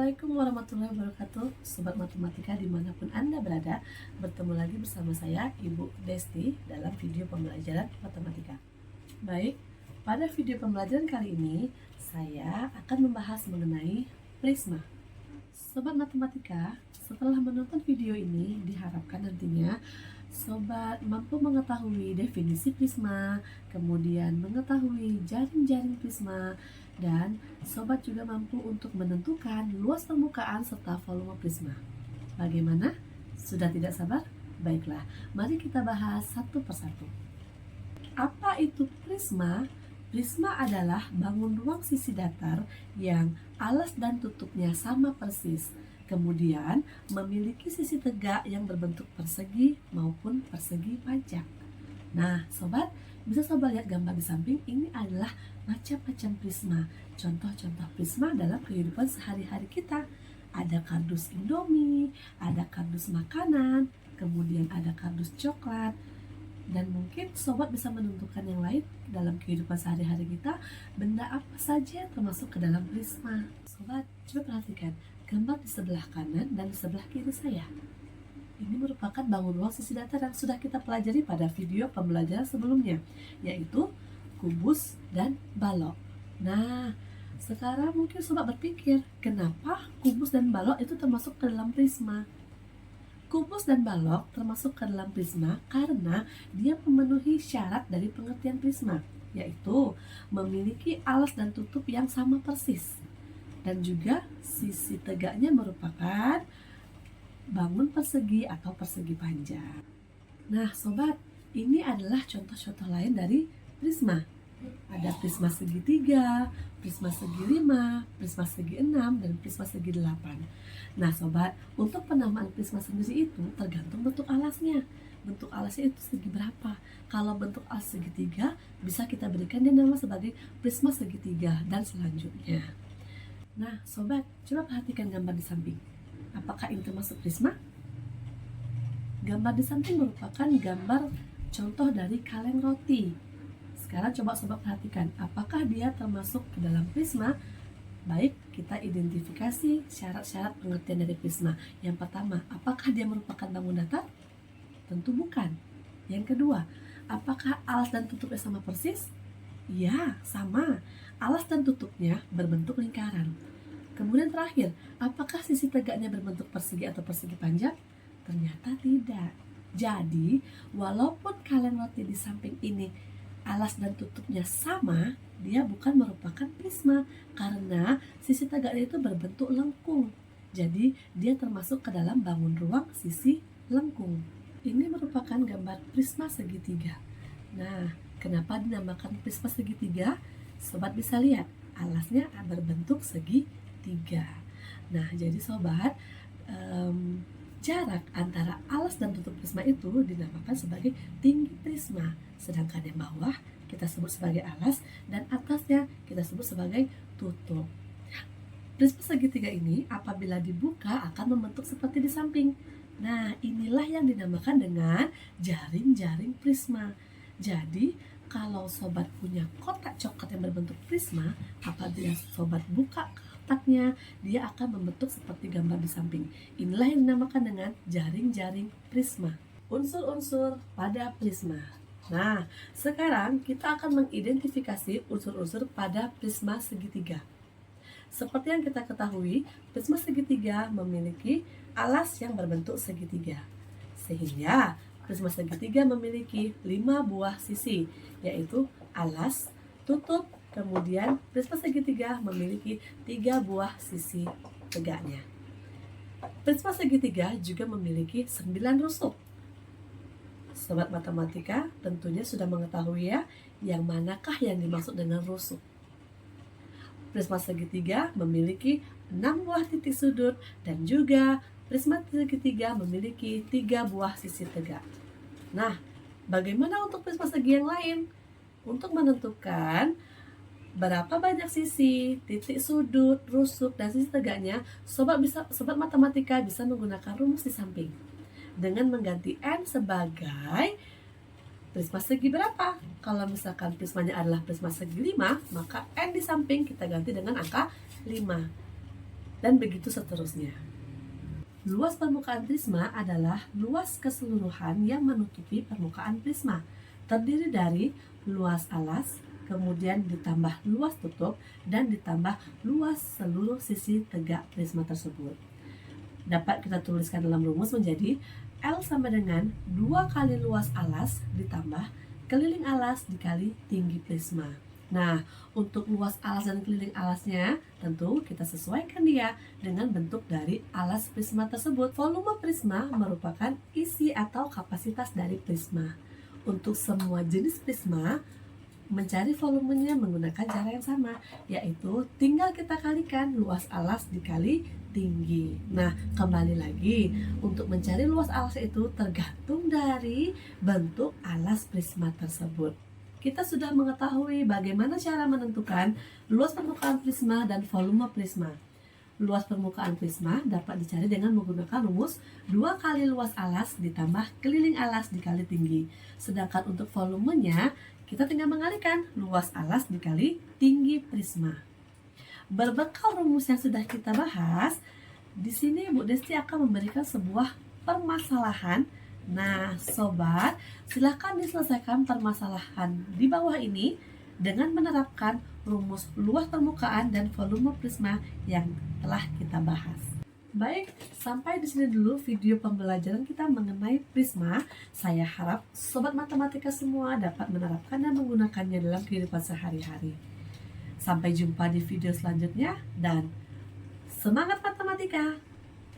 Assalamualaikum warahmatullahi wabarakatuh. Sobat matematika dimanapun Anda berada, bertemu lagi bersama saya Ibu Desti dalam video pembelajaran matematika. Baik, pada video pembelajaran kali ini saya akan membahas mengenai prisma. Sobat matematika, setelah menonton video ini diharapkan nantinya Sobat mampu mengetahui definisi prisma, kemudian mengetahui jaring-jaring prisma, dan Sobat juga mampu untuk menentukan luas permukaan serta volume prisma. Bagaimana? Sudah tidak sabar? Baiklah, mari kita bahas satu persatu. Apa itu prisma? Prisma adalah bangun ruang sisi datar yang alas dan tutupnya sama persis, kemudian memiliki sisi tegak yang berbentuk persegi maupun persegi panjang. Nah, sobat, bisa sobat lihat gambar di samping. Ini adalah macam-macam prisma. Contoh-contoh prisma dalam kehidupan sehari-hari kita. Ada kardus Indomie, ada kardus makanan, kemudian ada kardus coklat. Dan mungkin sobat bisa menentukan yang lain dalam kehidupan sehari-hari kita, benda apa saja yang termasuk ke dalam prisma. Sobat, coba perhatikan gambar di sebelah kanan dan di sebelah kiri saya. Ini merupakan bangun ruang sisi datar yang sudah kita pelajari pada video pembelajaran sebelumnya, yaitu kubus dan balok. Nah, sekarang mungkin sobat berpikir, kenapa kubus dan balok itu termasuk ke dalam prisma? Kubus dan balok termasuk ke dalam prisma karena dia memenuhi syarat dari pengertian prisma, yaitu memiliki alas dan tutup yang sama persis. Dan juga sisi tegaknya merupakan bangun persegi atau persegi panjang. Nah, sobat, ini adalah contoh-contoh lain dari prisma. Ada prisma segitiga, prisma segi 5, prisma segi 6, dan prisma segi 8. Nah, sobat, untuk penamaan prisma sendiri itu tergantung bentuk alasnya. Bentuk alasnya itu segi berapa? Kalau bentuk alas segitiga, bisa kita berikan dia nama sebagai prisma segitiga dan selanjutnya. Nah, sobat, coba perhatikan gambar di samping. Apakah ini termasuk prisma? Gambar di samping merupakan gambar contoh dari kaleng roti. Sekarang coba sobat perhatikan, apakah dia termasuk ke dalam prisma? Baik, kita identifikasi syarat-syarat pengertian dari prisma. Yang pertama, apakah dia merupakan bangun datar? Tentu bukan. Yang kedua, apakah alas dan tutupnya sama persis? Ya, sama. Alas dan tutupnya berbentuk lingkaran. Kemudian terakhir, apakah sisi tegaknya berbentuk persegi atau persegi panjang? Ternyata tidak. Jadi, walaupun kaleng roti di samping ini alas dan tutupnya sama, dia bukan merupakan prisma karena sisi tegaknya itu berbentuk lengkung. Jadi, dia termasuk ke dalam bangun ruang sisi lengkung. Ini merupakan gambar prisma segitiga. Nah, kenapa dinamakan prisma segitiga? Sobat bisa lihat, alasnya berbentuk segitiga. Nah, jadi sobat, jarak antara alas dan tutup prisma itu dinamakan sebagai tinggi prisma. Sedangkan yang bawah kita sebut sebagai alas dan atasnya kita sebut sebagai tutup. Prisma segitiga ini apabila dibuka akan membentuk seperti di samping. Nah, inilah yang dinamakan dengan jaring-jaring prisma. Jadi, kalau sobat punya kotak coklat yang berbentuk prisma, apabila sobat buka kotaknya, dia akan membentuk seperti gambar di samping. Inilah yang dinamakan dengan jaring-jaring prisma. Unsur-unsur pada prisma. Nah, sekarang kita akan mengidentifikasi unsur-unsur pada prisma segitiga. Seperti yang kita ketahui, prisma segitiga memiliki alas yang berbentuk segitiga. Sehingga prisma segitiga memiliki 5 buah sisi, yaitu alas, tutup, kemudian prisma segitiga memiliki 3 buah sisi tegaknya. Prisma segitiga juga memiliki 9 rusuk. Sobat matematika tentunya sudah mengetahui ya, yang manakah yang dimaksud dengan rusuk. Prisma segitiga memiliki 6 buah titik sudut dan juga prisma segitiga memiliki 3 buah sisi tegak. Nah, bagaimana untuk prisma segi yang lain? Untuk menentukan berapa banyak sisi, titik sudut, rusuk, dan sisi tegaknya, sobat matematika bisa menggunakan rumus di samping dengan mengganti N sebagai prisma segi berapa. Kalau misalkan prismanya adalah prisma segi 5, maka N di samping kita ganti dengan angka 5. dan begitu seterusnya. Luas permukaan prisma adalah luas keseluruhan yang menutupi permukaan prisma. Terdiri dari luas alas, kemudian ditambah luas tutup, dan ditambah luas seluruh sisi tegak prisma tersebut. Dapat kita tuliskan dalam rumus menjadi L sama dengan 2 kali luas alas ditambah keliling alas dikali tinggi prisma. Nah, untuk luas alas dan keliling alasnya, tentu kita sesuaikan dia dengan bentuk dari alas prisma tersebut. Volume prisma merupakan isi atau kapasitas dari prisma. Untuk semua jenis prisma, mencari volumenya menggunakan cara yang sama, yaitu tinggal kita kalikan luas alas dikali tinggi. Nah, kembali lagi, untuk mencari luas alas itu tergantung dari bentuk alas prisma tersebut. Kita sudah mengetahui bagaimana cara menentukan luas permukaan prisma dan volume prisma. Luas permukaan prisma dapat dicari dengan menggunakan rumus 2 kali luas alas ditambah keliling alas dikali tinggi. Sedangkan untuk volumenya, kita tinggal mengalihkan luas alas dikali tinggi prisma. Berbekal rumus yang sudah kita bahas, di sini Bu Desti akan memberikan sebuah permasalahan. Nah, sobat, silahkan diselesaikan permasalahan di bawah ini dengan menerapkan rumus luas permukaan dan volume prisma yang telah kita bahas. Baik, sampai di sini dulu video pembelajaran kita mengenai prisma. Saya harap sobat matematika semua dapat menerapkan dan menggunakannya dalam kehidupan sehari-hari. Sampai jumpa di video selanjutnya dan semangat matematika!